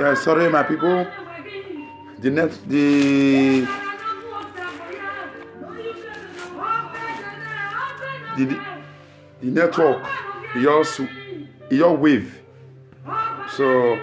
Yeah, sorry, my people. The network, your wave. So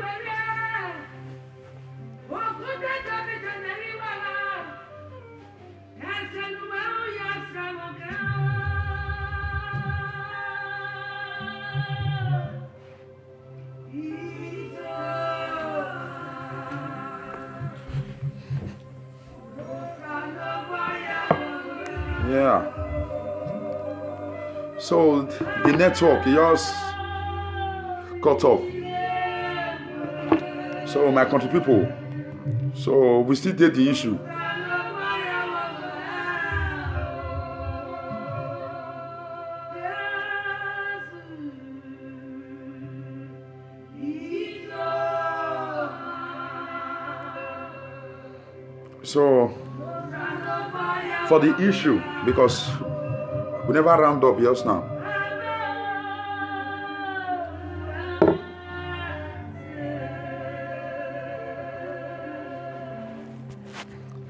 yeah. So the network just cut off. So my country people, so we still did the issue. So for the issue, because we never round up just now.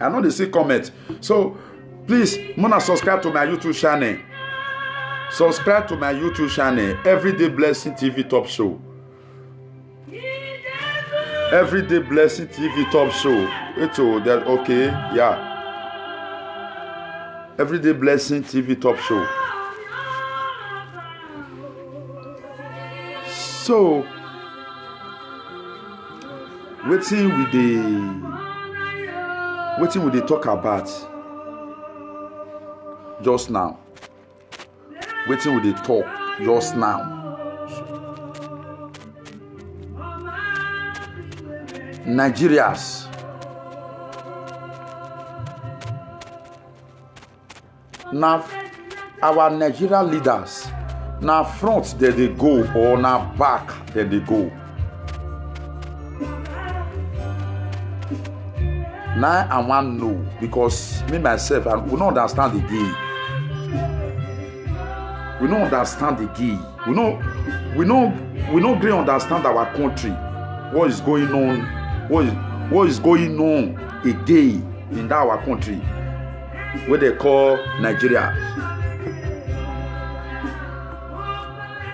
I know they see comment. So please, wanna subscribe to my YouTube channel. Subscribe to my YouTube channel, Everyday Blessing TV Top Show. Everyday Blessing TV Top Show. It's all that okay, yeah. Everyday Blessing TV Top Show. So, waiting with the talk about just now. Waiting with the talk just now. Nigerians. Now, our Nigerian leaders, now front there they go, or now back there they go. Now I want to know, because me myself, we don't understand the game. We don't understand the game. We don't really understand our country. What is going on? What is going on again in our country, what they call Nigeria?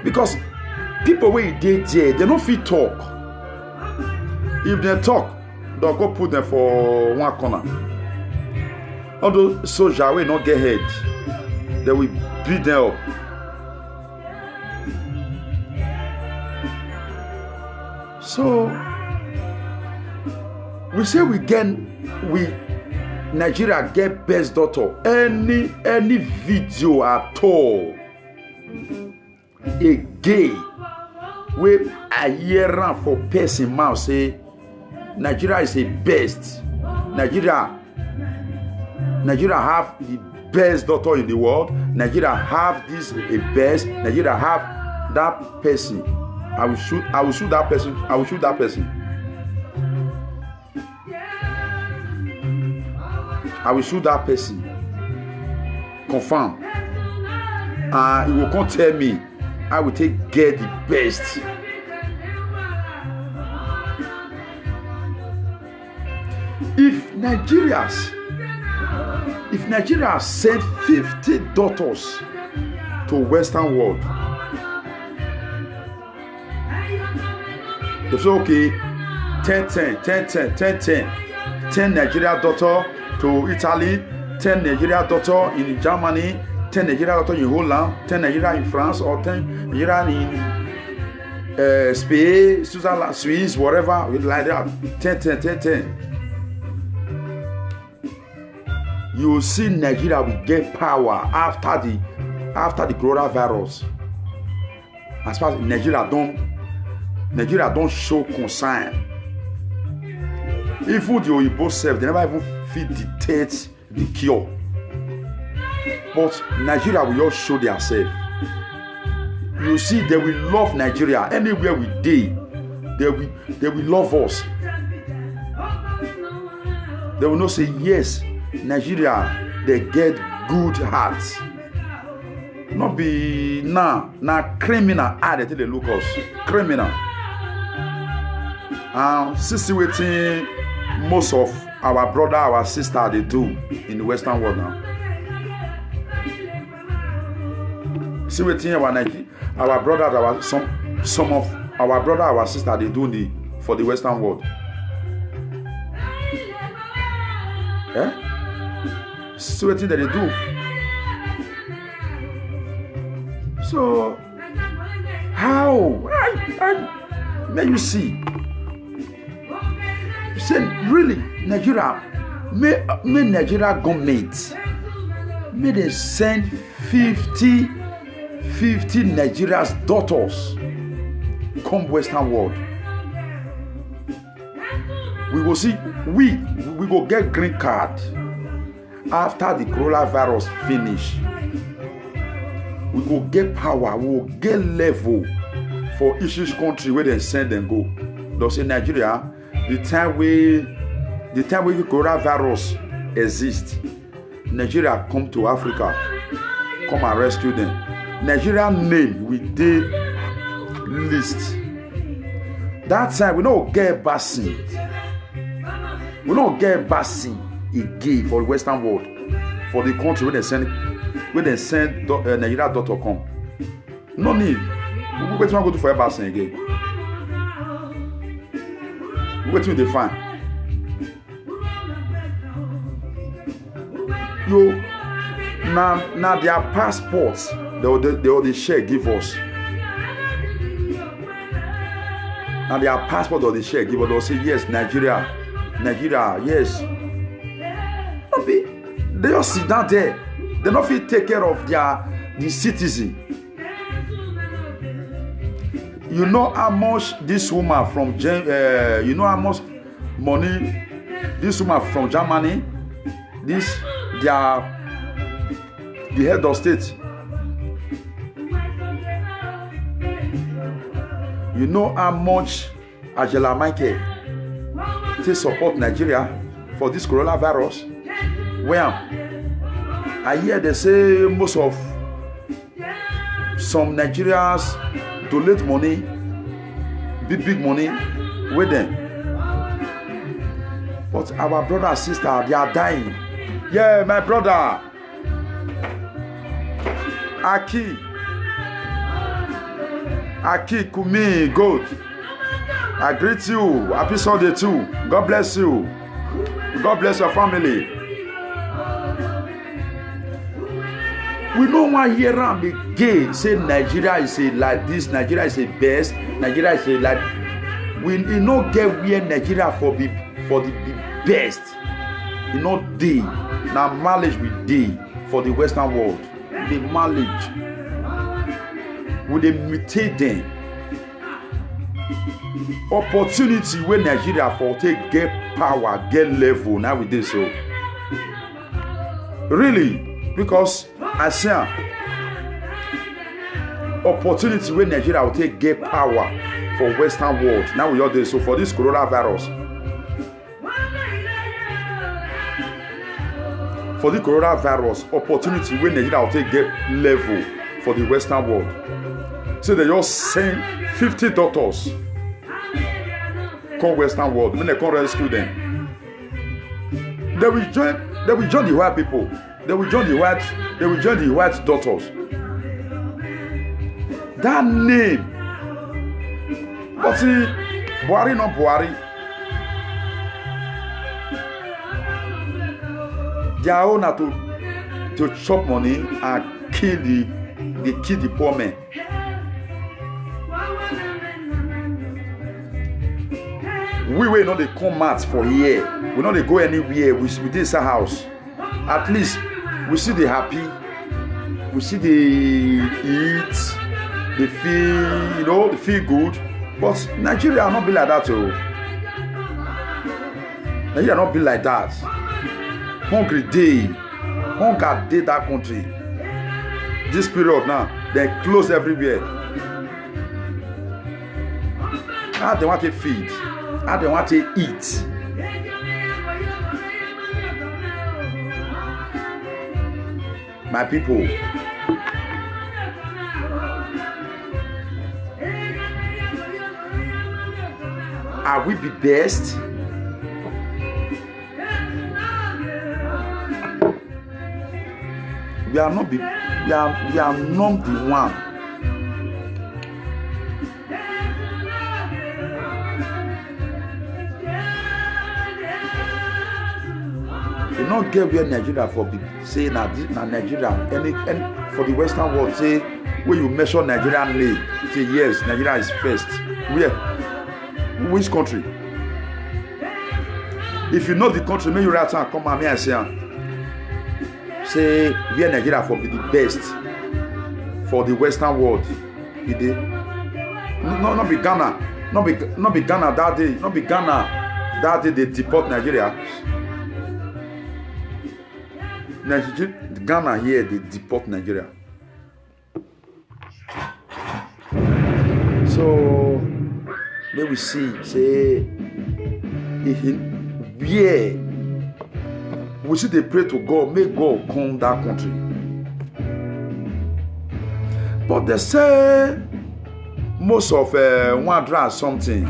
Because people when they there, they don't fit talk. If they talk, they'll go put them for one corner. Although soldiers will not get head, they will beat them up. So we say Nigeria get best daughter. Any video at all, a gay where I hear for person mouth say Nigeria is the best. Nigeria have the best daughter in the world. Nigeria have this a best. Nigeria have that person. I will shoot that person. I will shoot that person. I will shoot that person. Confirm. He will come tell me I will get the best. If Nigeria sent 50 daughters to Western world, they say okay, 10 Nigeria daughter to Italy, 10 Nigeria daughter in Germany, 10 Nigeria daughter in Holland, 10 Nigeria in France, or 10 Nigeria in Spain, Switzerland, Swiss, whatever, like that. 10. You will see Nigeria will get power after the coronavirus. As far as Nigeria don't show concern. Even the Oyibo self, they never even fit dictate the cure. But Nigeria will all show themselves. You see, they will love Nigeria anywhere we dey. They will love us. They will not say yes, Nigeria, they get good hearts. Not be now criminal. They look us criminal. See waiting most of our brother, our sister they do in the Western world now. See waiting our brother, some of our brother, our sister they do for the Western world. See waiting that they do. So how? May you see? You say really, Nigeria, may Nigeria government may they send 50 Nigeria's daughters come Western world. We will see. We go get green card after the coronavirus finish. We go get power. We will get level for each country where they send and go. Those in Nigeria, the time we coronavirus exists, Nigeria come to Africa, come and rescue them. Nigeria name with the list. That time we don't get vaccine. We don't get vaccine again for the Western world, for the country where they send Nigeria doctor come. No need. We wait to go to for a vaccine again. We wait till they find. You now their passports they share give us. Now their passport or they share give us. They'll say yes, Nigeria, yes. They just sit down there. They don't feel take care of the citizen. You know how much this woman from you know how much money this woman from Germany, the head of state. You know how much Angela Merkel to support Nigeria for this coronavirus? Well, I hear they say most of some Nigerians donate money, big money with them. But our brother and sister, they are dying. Yeah, my brother, Aki Kumi, good. I greet you. Happy Sunday too. God bless you. God bless your family. We don't want to hear am again say Nigeria is a like this, Nigeria is a best, Nigeria is a like. We no get where Nigeria for the best. You know dey. Now mileage we dey for the Western world. The mileage. We dey mutate them. Opportunity where Nigeria for take get power, get level. Now we dey so. Really, because I say opportunity where Nigeria will take get power for Western world. Now we all dey so for this coronavirus. For the coronavirus, opportunity where Nigeria will take get level for the Western world. So they just send 50 doctors come Western world when they come rescue them. They will join the white people. They will join the white doctors. That name, but see, Buhari not Buhari. Their own are to chop money and kill the poor men. We will not they come out for here. We not they go anywhere. We this house. At least we see they happy. We see they eat. They feel, they feel good. But Nigeria not be like that too. Nigeria not be like that. Hungry day that country. This period now, they close everywhere. How they want to feed? How they want to eat? My people, Are we the best? We are not the one. We not get where Nigeria for be say na Nigeria any for the Western world say when you measure Nigerian name say yes Nigeria is first. Where? Which country? If you know the country, may you write and come and me and say where Nigeria for be the best for the Western world. Be they? Not be Ghana. Not be Ghana that day. Not be Ghana that day they deport Nigeria. Ghana here they deport Nigeria. So let we see say where we see they pray to God, make God come that country. But they say most of one drug something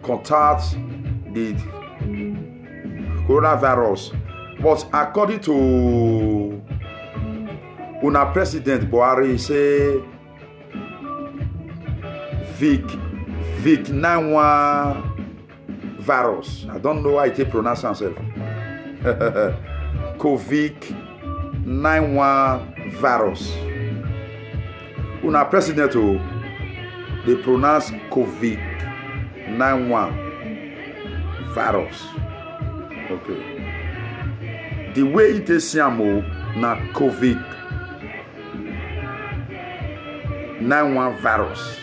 contact the coronavirus. But according to una President Buhari say Vic-91 virus. I don't know how it pronounce itself. COVID-91 virus. Una President they pronounce COVID-91 virus. Okay. The way it is na COVID-91 virus.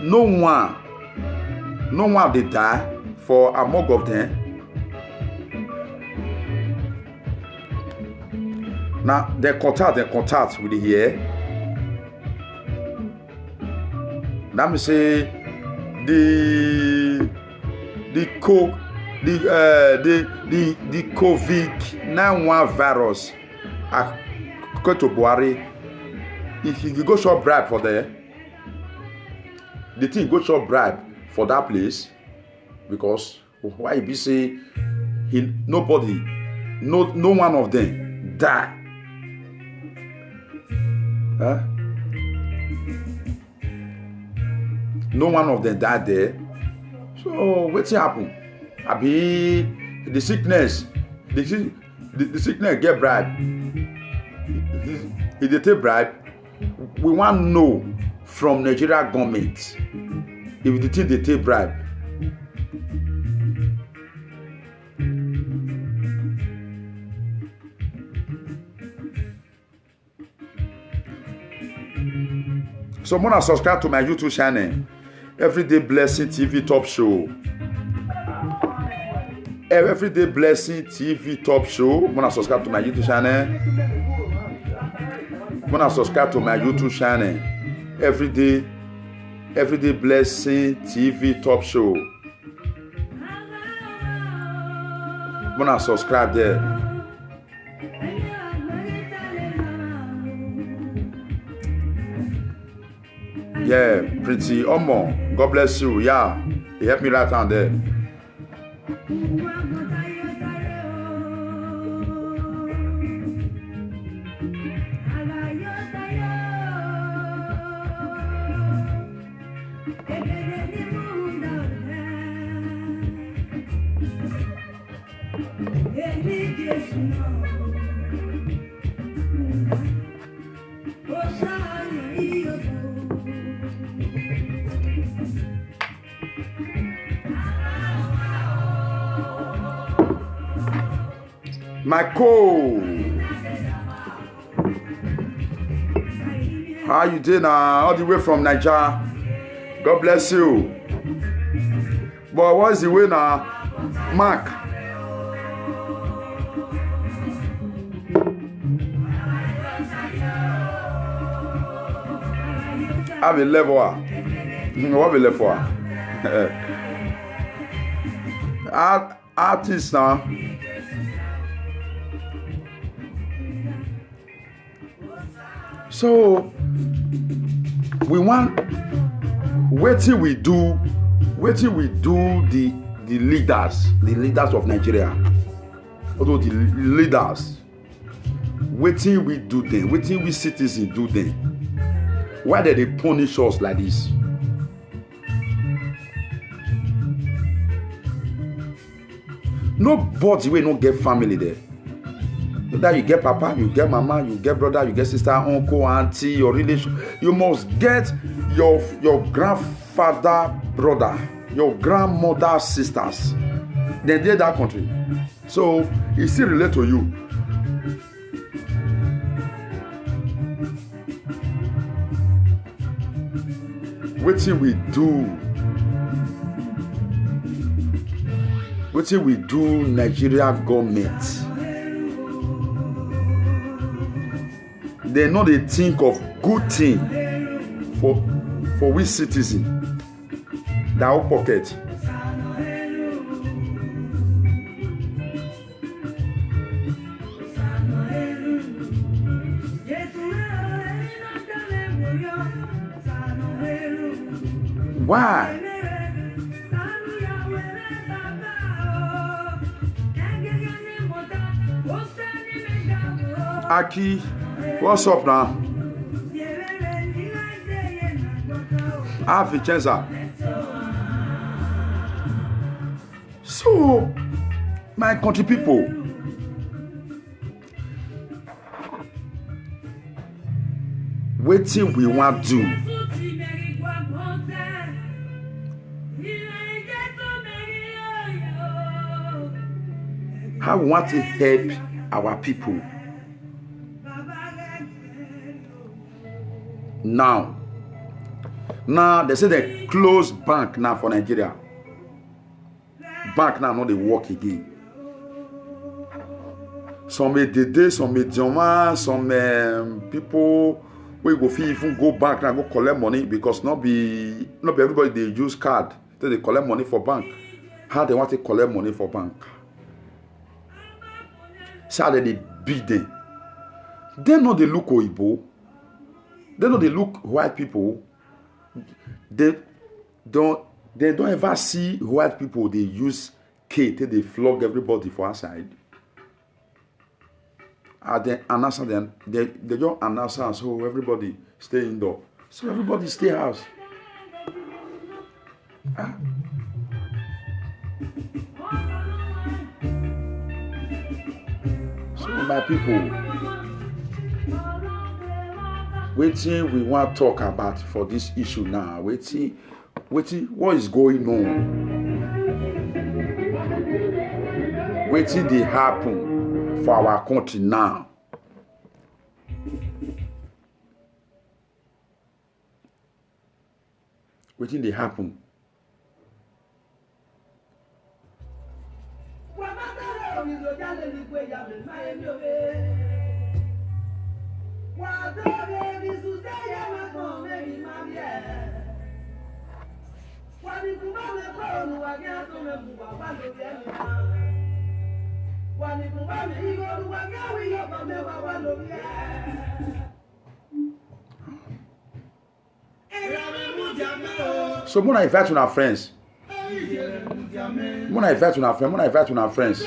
No one they die for among of them. Now they contact with the here. Let me say the COVID-91 virus. According to Buhari, if you go shop bribe for there, the thing go shop bribe for that place because why be say no one of them die. Huh? No one of them died there. So what's happen? Abi the sickness get bribe. If they take bribe, we want to know from Nigeria government if the thing they take bribe. So I'm gonna subscribe to my YouTube channel, Everyday Blessing TV Top Show. Everyday Blessing TV Top Show. I'm gonna subscribe to my YouTube channel. I'm gonna subscribe to my YouTube channel, Everyday Blessing TV Top Show. I'm gonna subscribe there. Yeah, Pretty Omo, God bless you. Yeah, he helped me right down there. Michael, how you doing? All the way from Nigeria. God bless you. But what's the way now, Mark? Have a level. What a level? Artists now. So we want wetin we do the leaders of Nigeria, although the leaders, wetin we do them, wetin we citizens do them. Why did they punish us like this? Nobody will not get family there. Whether you get papa, you get mama, you get brother, you get sister, uncle, auntie, your relation. You must get your grandfather brother, your grandmother sisters. They did that country. So it still relate to you. Wetin we do Nigeria government. They know they think of good thing for we citizen. That our pocket. Why? Aki, what's up now? Vincenza. So, my country people, wetin we want do? How we want to help our people? Now they say they close bank now for Nigeria. Bank now not they work again. Some Dede, some Dioma, some people we go fit even go bank now go collect money because not be everybody they use card. They collect money for bank. How they want to collect money for bank? So they beat them. They know they look Oyibo. They know they look white people. They don't ever see white people. They use K till they flog everybody for outside. And then answer them. They don't answer, so everybody stay indoor. So everybody stay house. So my people, wetin we want to talk about for this issue now? Wetin, what is going on? Wetin dey happen for our country now? Wetin dey happen? So when I invite our friends, when I invite our friends,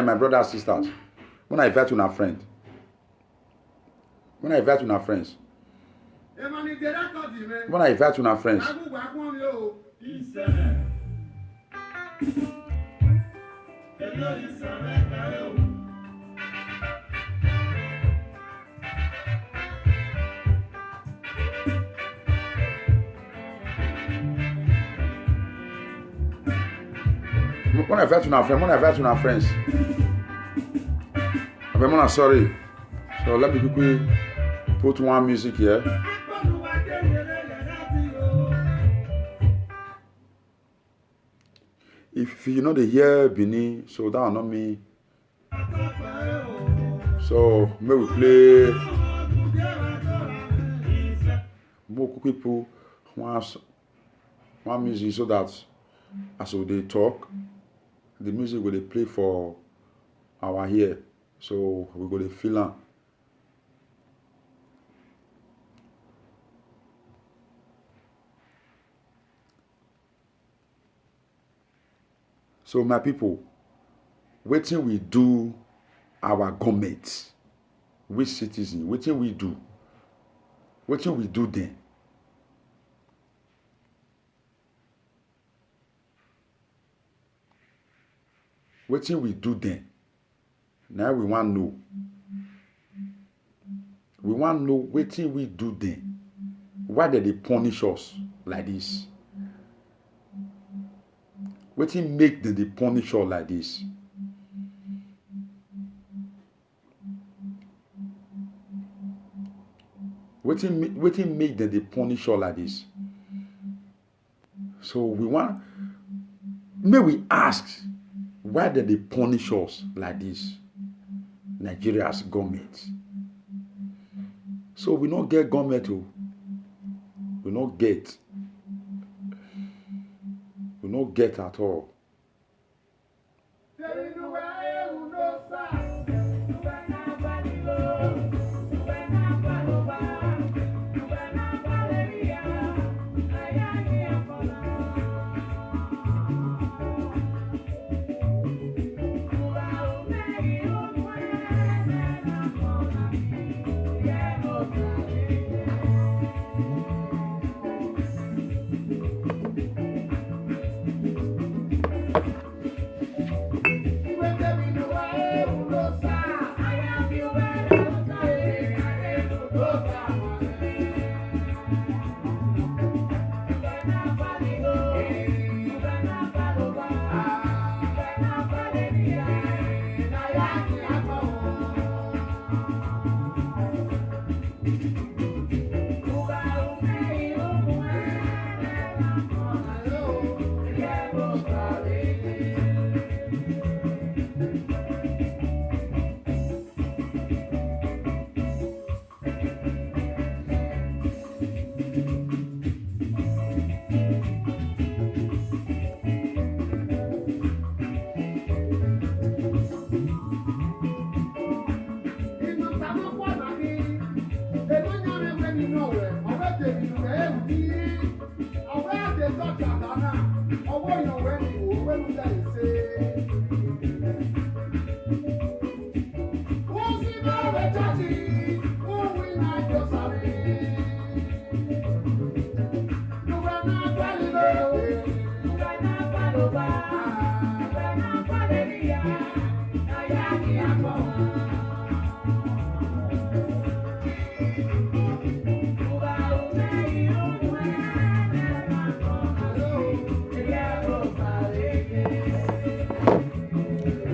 my brothers and sisters, when I invite our friends, when I invite our friends, I'm sorry. So let me quickly put one music here. If you know the hear Bini, so that will not me. So may we play more people one music so that as they talk, the music will play for our ear. So we go to feel So my people, wetin we do our government, we citizen, wetin we do then. Wetin we do then. Now we want know. We want know wetin we do then. Why did they punish us like this? Wetin make them they punish us like this? Wetin make them they punish us like this? So may we ask, why did they punish us like this? Nigeria's government. So we not get government. We not get. We not get at all.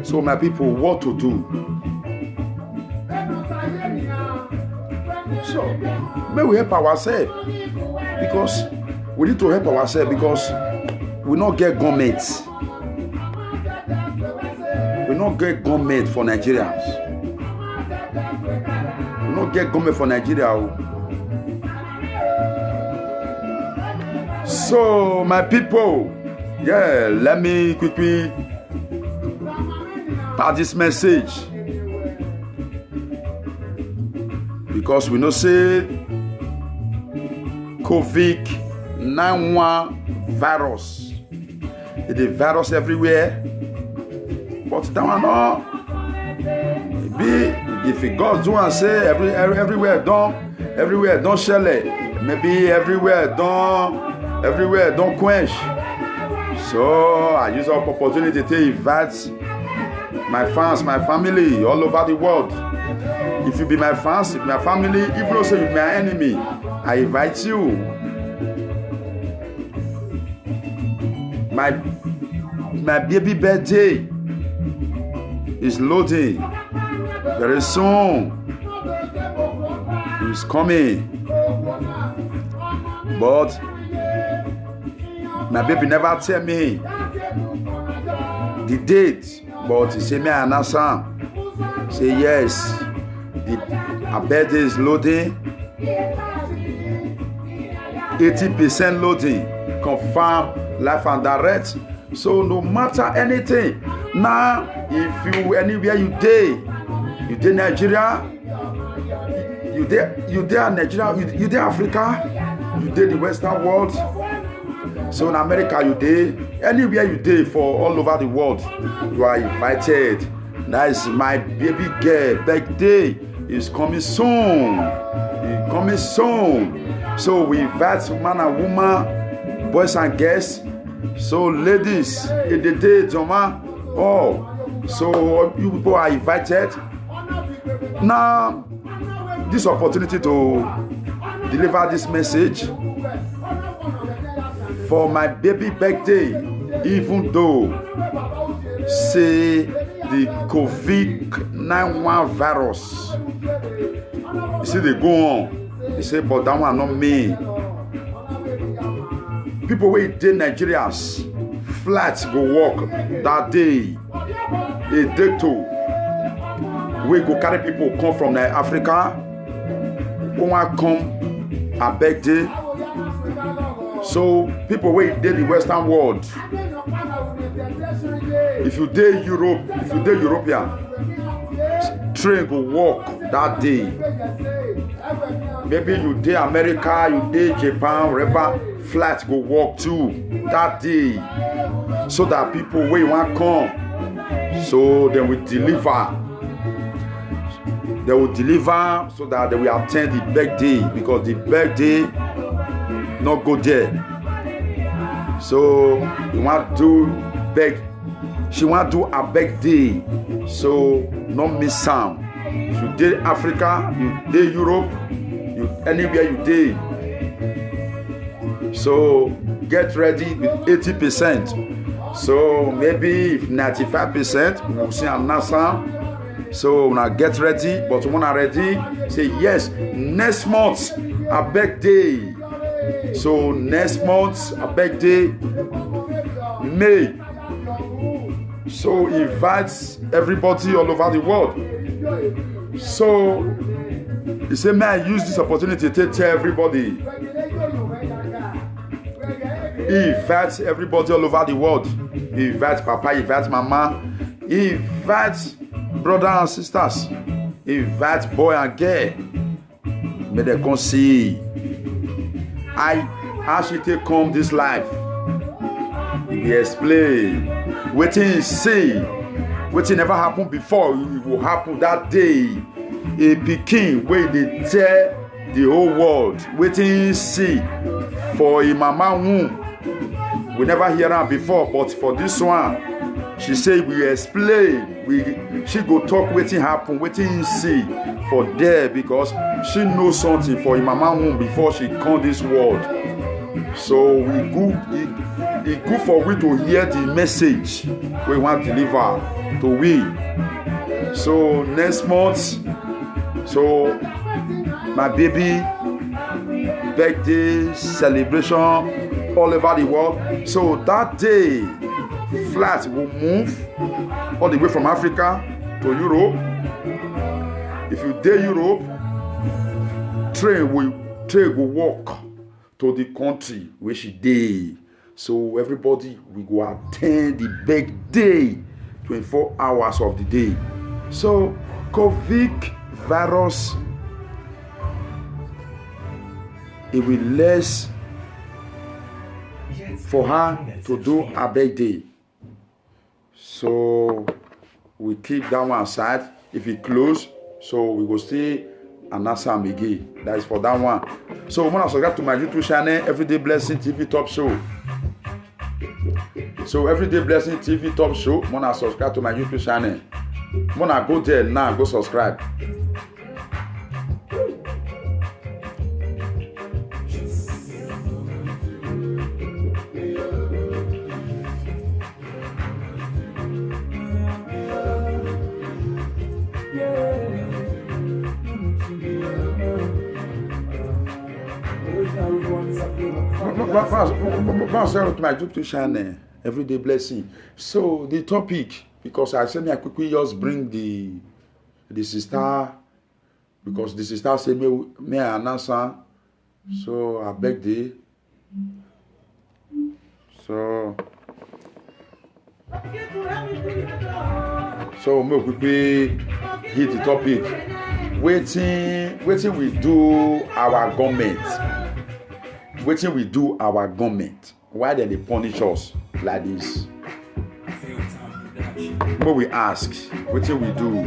So my people, what to do? So may we help ourselves, because we need to help ourselves, because we not get government. We not get government for Nigerians. We not get government for Nigeria. So my people, yeah, let me quickly pass this message, because we know say COVID-19 virus, it is virus everywhere, but that one no, maybe if it goes do and say everywhere don't shell it, maybe everywhere don't quench. So I use our opportunity to invite my fans, my family all over the world. If you be my fans, if my family, if you say you're my enemy, I invite you. My baby birthday is loading very soon. It's coming, but my baby never tell me the date. But he say me an answer. Say yes, her birthday is loading, 80% loading, confirm live and direct. So no matter anything, now if you anywhere you dey Nigeria, you dey Nigeria, you dey Africa, you dey the Western world. So in America you dey. Anywhere you dey for all over the world, you are invited. That is my baby girl birthday. Is coming soon. It's coming soon. So we invite man and woman, boys and girls. So ladies, in the day, Joma. Oh, so you people are invited. Now, this opportunity to deliver this message for my baby birthday, even though say the COVID-19 virus, you see they go on, they say but that one not me. People wey dey Nigerians flights go work that day. A day too, we go carry people come from Africa, who want come a birthday. So people wey dey the Western world, if you dey Europe, if you dey European, train go work that day. Maybe you dey America, you dey Japan, wherever, flight go work too that day. So that people wey want come, so they will deliver. They will deliver so that they will attend the birthday, because the birthday not go there. So you want to beg, she want to do a birthday, so not miss some. If you did Africa, you did Europe, you anywhere you did. So get ready with 80%. So maybe if 95%, we'll see an answer. So now get ready, but when I'm ready, say yes. Next month, a birthday. So next month, a birthday, May. So invites everybody all over the world. So he said, may I use this opportunity to tell everybody. He invites everybody all over the world. He invites Papa, he invites Mama, he invites brothers and sisters, he invites boy and girl. May they come see how she take come this life. He explain wetin he see, wetin never happened before, it will happen that day. A pikin wey dey tell the whole world wetin he see for a mama womb. We never hear am before, but for this one, she say we explain. She go talk wetin happen, wetin he see for there, because she know something for a mama womb before she come this world. So we good. It's good for we to hear the message we want to deliver to we. So next month, so my baby birthday celebration all over the world. So that day, flight will move all the way from Africa to Europe. If you dey Europe, train will walk to the country where she dey. So everybody will go attend the birthday 24 hours of the day. So COVID virus, it will less for her to do a birthday. So we keep that one aside. If it close, so we will see another again. That is for that one. So when I subscribe to my YouTube channel, Everyday Blessing TV Top Show. So Everyday Blessing TV Top Show, when I subscribe to my YouTube channel, when I go there now, go subscribe. Subscribe to my YouTube channel, Everyday Blessing. So the topic, because I said me I quickly just bring the sister, because the sister said me I answer. So I beg the. So me quickly hit the topic. Waiting we do our government. Wetin we do our government, why dem dey punish us? like this. But we ask, what do we do?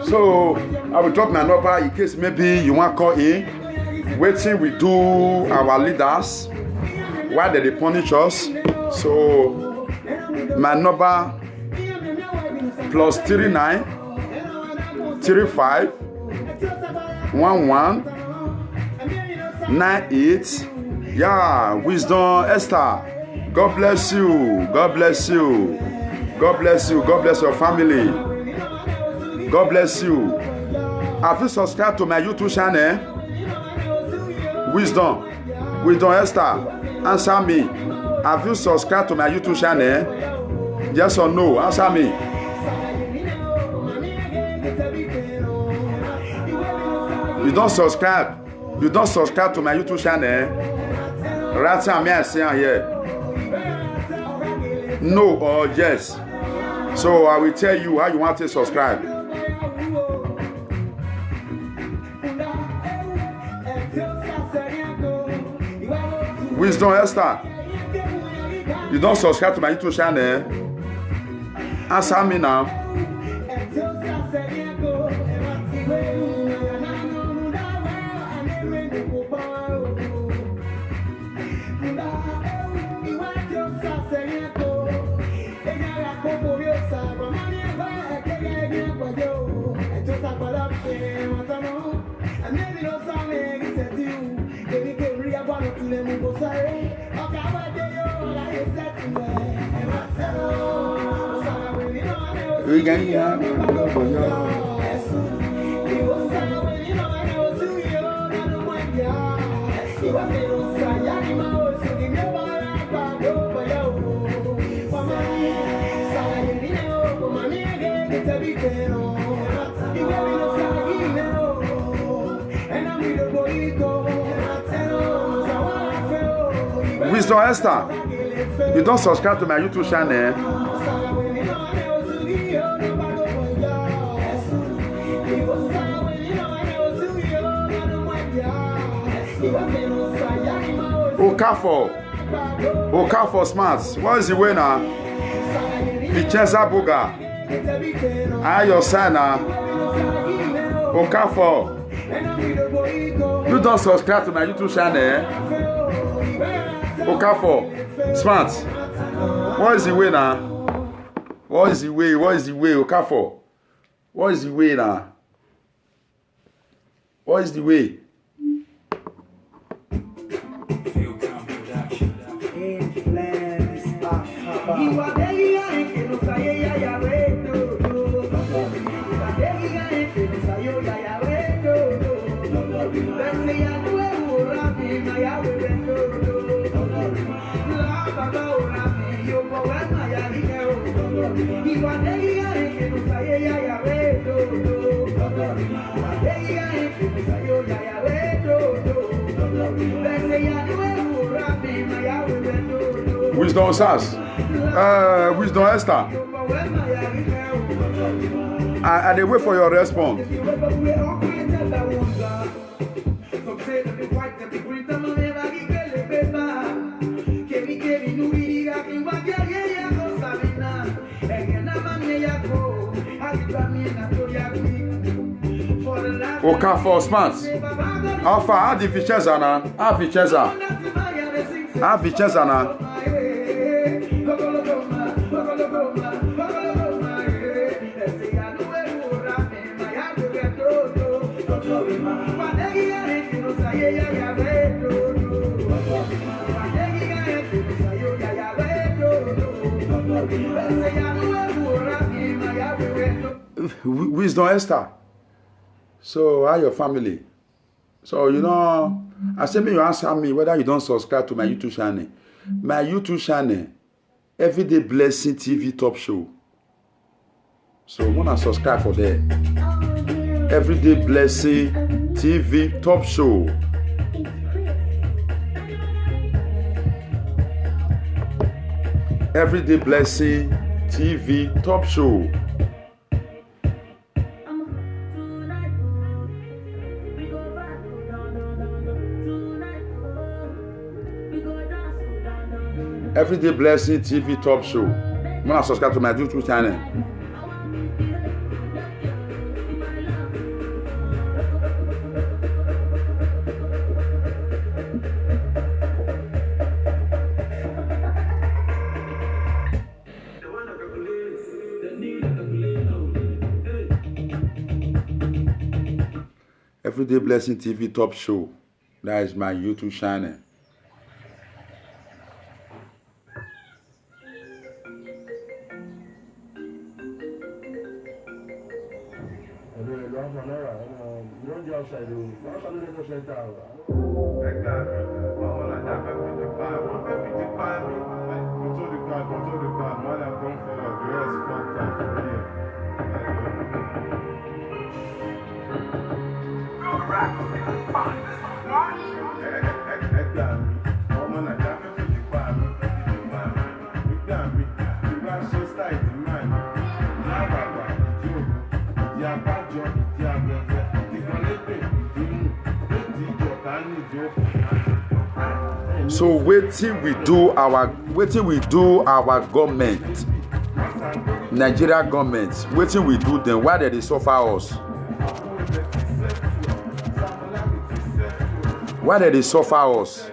So I will drop my number in case maybe you want to call in. Waiting we do our leaders why they punish us. So my number +39 35 11 98. Yeah, Wisdom Esther. God bless you. God bless you. God bless you. God bless your family. God bless you. Have you subscribed to my YouTube channel? Wisdom Esther. Answer me. Have you subscribed to my YouTube channel? Yes or no? Answer me. You don't subscribe. You don't subscribe to my YouTube channel. Right here. No or yes. So I will tell you how you want to subscribe. Wisdom Esther. You don't subscribe to my YouTube channel. Answer me now. Wisdom Esther, you don't subscribe to my YouTube channel. Okafor Smarts. What is the winner? Vincenza Boga. I your son now. Okafor. You don't subscribe to my YouTube channel. Okafor Smarts. What is the winner? What is the way? What is the way? Okafor. What is the way now? What is the way? Wisdom Sass. Wisdom Esther. I dey wait for your response. Oka for smart. Alpha, how the features are now? How features are? How features are now? Wisdom Esther. So, how your family? So, you know, I said, you answer me whether you don't subscribe to my YouTube channel. My YouTube channel, Everyday Blessing TV Top Show. So, when I subscribe for that, Everyday Blessing TV Top Show. Everyday Blessing TV Top Show. Everyday Blessing TV Top Show. When I subscribe to my YouTube channel. Everyday Blessing TV Top Show. That is my YouTube channel. So waiting we do our government, Nigeria government, waiting we do them. Why did they suffer us? Why did they suffer us?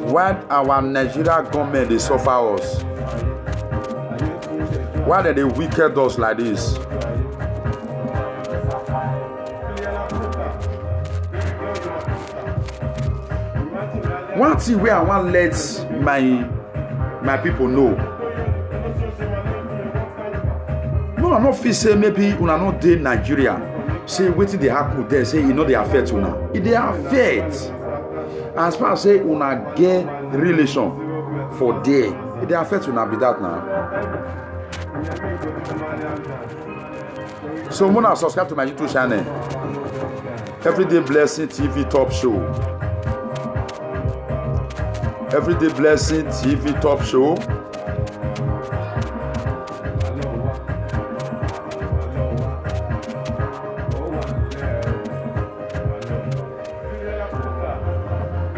Why our Nigeria government they suffer us? Why did they wicked us like this? One thing where I want to let my people know. No, I'm not feel say maybe una not dey Nigeria. Say wetin dey happen there. Say you know they affect una. It dey affect. As far as say una get relation for there, it dey affect una be that now. So when subscribe to my YouTube channel, Everyday Blessing TV Top Show. Everyday Blessing TV Top Show.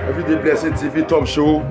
Everyday Blessing TV Top Show.